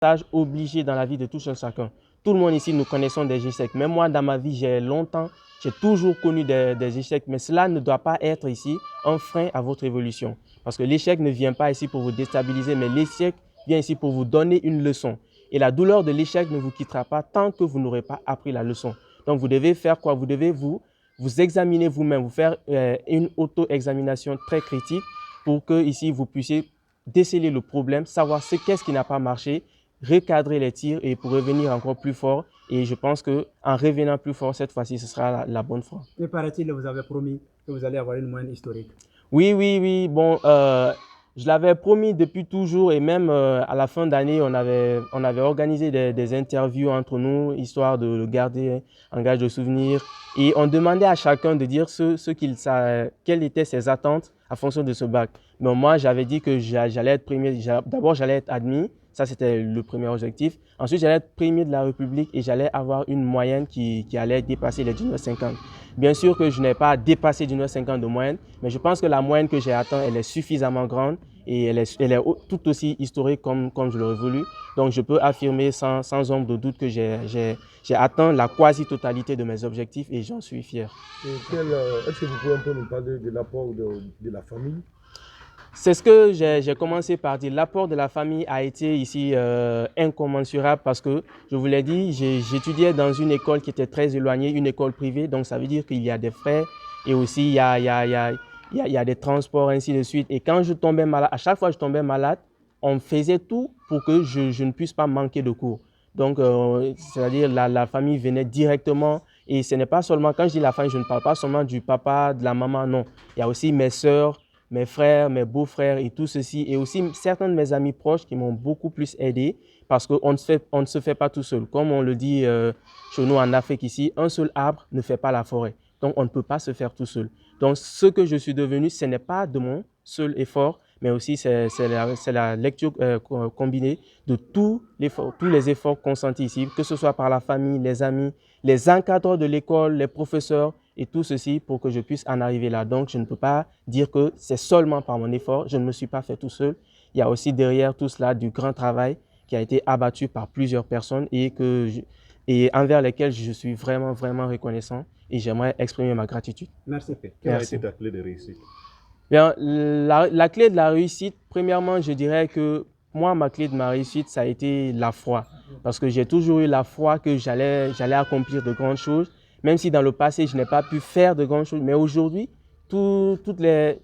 stage obligé dans la vie de tout un chacun. Tout le monde ici, nous connaissons des échecs. Même moi, dans ma vie, j'ai toujours connu des échecs. Mais cela ne doit pas être ici un frein à votre évolution. Parce que l'échec ne vient pas ici pour vous déstabiliser, mais l'échec vient ici pour vous donner une leçon. Et la douleur de l'échec ne vous quittera pas tant que vous n'aurez pas appris la leçon. Donc, vous devez faire quoi? Vous devez vous examiner vous-même, vous faire une auto-examination très critique pour que ici, vous puissiez déceler le problème, savoir qu'est-ce qui n'a pas marché, recadrer les tirs et pour revenir encore plus fort. Et je pense qu'en revenant plus fort, cette fois-ci, ce sera la bonne fois. Et paraît-il, vous avez promis que vous allez avoir une moyenne historique. Oui. Bon, je l'avais promis depuis toujours et même à la fin d'année, on avait organisé des interviews entre nous, histoire de le garder en gage de souvenir. Et on demandait à chacun de dire quelles étaient ses attentes en fonction de ce bac. Mais moi, j'avais dit que j'allais être premier. D'abord, j'allais être admis. Ça, c'était le premier objectif. Ensuite, j'allais être premier de la République et j'allais avoir une moyenne qui allait dépasser les 19,50. Bien sûr que je n'ai pas dépassé 19,50 de moyenne, mais je pense que la moyenne que j'ai atteinte, elle est suffisamment grande et elle est tout aussi historique comme je l'aurais voulu. Donc, je peux affirmer sans ombre de doute que j'ai atteint la quasi-totalité de mes objectifs et j'en suis fier. Est-ce que vous pouvez un peu nous parler de l'apport de la famille? C'est ce que j'ai commencé par dire. L'apport de la famille a été ici incommensurable parce que, je vous l'ai dit, j'étudiais dans une école qui était très éloignée, une école privée. Donc, ça veut dire qu'il y a des frais et aussi il y a des transports, ainsi de suite. Et quand je tombais malade, à chaque fois que je tombais malade, on faisait tout pour que je ne puisse pas manquer de cours. Donc, c'est-à-dire la famille venait directement. Et ce n'est pas seulement, quand je dis la famille, je ne parle pas seulement du papa, de la maman, non. Il y a aussi mes sœurs, mes frères, mes beaux-frères et tout ceci. Et aussi certains de mes amis proches qui m'ont beaucoup plus aidé parce qu'on ne se fait pas tout seul. Comme on le dit chez nous en Afrique ici, un seul arbre ne fait pas la forêt. Donc, on ne peut pas se faire tout seul. Donc, ce que je suis devenu, ce n'est pas de mon seul effort, mais aussi c'est la lecture combinée de tous les efforts consentis ici, que ce soit par la famille, les amis, les encadreurs de l'école, les professeurs, et tout ceci pour que je puisse en arriver là. Donc, je ne peux pas dire que c'est seulement par mon effort. Je ne me suis pas fait tout seul. Il y a aussi derrière tout cela du grand travail qui a été abattu par plusieurs personnes et envers lesquelles je suis vraiment reconnaissant et j'aimerais exprimer ma gratitude. Merci. Quelle a été ta clé de réussite? Bien, la clé de la réussite, premièrement, je dirais que moi, ma clé de ma réussite, ça a été la foi. Parce que j'ai toujours eu la foi que j'allais accomplir de grandes choses. Même si dans le passé, je n'ai pas pu faire de grandes choses. Mais aujourd'hui, toutes les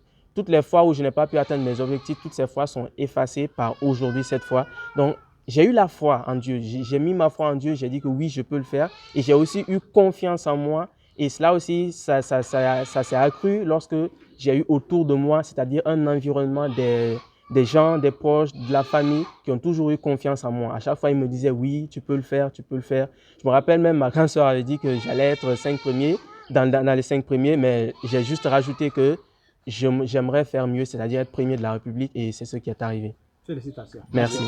fois où je n'ai pas pu atteindre mes objectifs, toutes ces fois sont effacées par aujourd'hui, cette fois. Donc, j'ai eu la foi en Dieu. J'ai mis ma foi en Dieu. J'ai dit que oui, je peux le faire. Et j'ai aussi eu confiance en moi. Et cela aussi, ça s'est accru lorsque j'ai eu autour de moi, c'est-à-dire un environnement des gens, des proches, de la famille qui ont toujours eu confiance en moi. À chaque fois, ils me disaient, oui, tu peux le faire, tu peux le faire. Je me rappelle même, ma grande sœur avait dit que j'allais être 5 premiers, dans les 5 premiers, mais j'ai juste rajouté que j'aimerais faire mieux, c'est-à-dire être premier de la République et c'est ce qui est arrivé. Félicitations. Merci.